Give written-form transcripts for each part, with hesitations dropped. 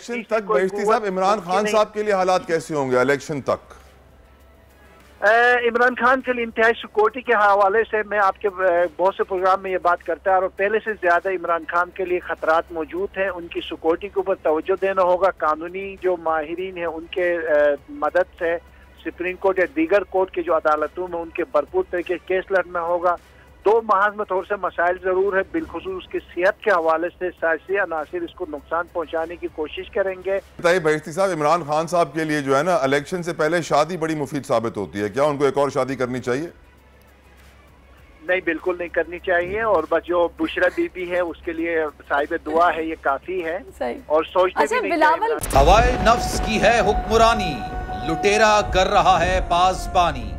Election तक बहिश्ती साहब, इमरान खान साहब के लिए हालात कैसे होंगे इलेक्शन तक? इमरान खान के लिए इंतहाई सिक्योरिटी के हवाले से मैं आपके बहुत से प्रोग्राम में ये बात करता है, और पहले से ज्यादा इमरान खान के लिए खतरात मौजूद हैं। उनकी सिक्योरिटी के ऊपर तवज्जो देना होगा। कानूनी जो माहिरीन हैं उनके मदद से सुप्रीम कोर्ट या दीगर कोर्ट की जो अदालतों में उनके भरपूर तरीके केस लड़ना होगा। 2 माह में थोड़े से मसाइल जरूर है, बिलखुसूस उसकी सेहत के हवाले से सियासी अनासिर इसको नुकसान पहुंचाने की कोशिश करेंगे। बताइए बहिश्ती साहब, इमरान खान साहब के लिए जो है ना, इलेक्शन से पहले शादी बड़ी मुफीद साबित होती है, क्या उनको एक और शादी करनी चाहिए? नहीं, बिल्कुल नहीं करनी चाहिए। और बस जो बुशरा बीबी है उसके लिए साहिब दुआ है, ये काफी है। और सोचते भी नहीं चाहिए। हवाए नफ्स की है हुक्मरानी, लुटेरा कर रहा है पासबानी।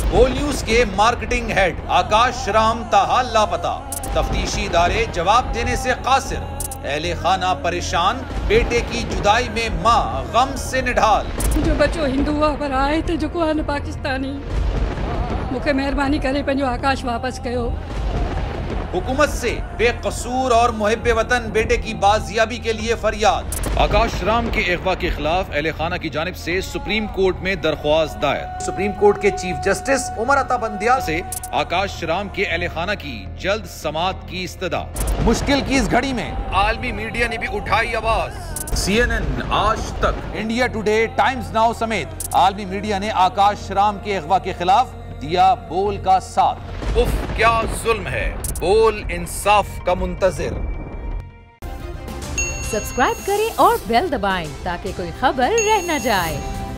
बोल न्यूज के मार्केटिंग हेड आकाश राम ताहा लापता, तफ्तीशी इदारे जवाब देने से कासिर। अहले खाना परेशान, बेटे की जुदाई में माँ गम से निढाल। जो बच्चो हिंदू पर आए थे जो को पाकिस्तानी, मुझे मेहरबानी करे पंहिंजो आकाश वापस कयो। हुकूमत से बेकसूर और मुहिब्बे वतन बेटे की बाजियाबी के लिए फरियाद। आकाश राम के अगवा के खिलाफ अहले खाना की जानिब से सुप्रीम कोर्ट में दरख्वास्त दायर। सुप्रीम कोर्ट के चीफ जस्टिस उमर अता बंदियाल से आकाश राम के अहले खाना की जल्द समाअत की इस्तदा। मुश्किल की इस घड़ी में आलमी मीडिया ने भी उठाई आवाज। CNN, आज तक, इंडिया टुडे, टाइम्स नाउ समेत आलमी मीडिया ने आकाश राम के अगवा के खिलाफ दिया बोल का साथ। उफ क्या जुल्म है, बोल इंसाफ का मुंतजिर। सब्सक्राइब करें और बेल दबाएं ताकि कोई खबर रह न जाए।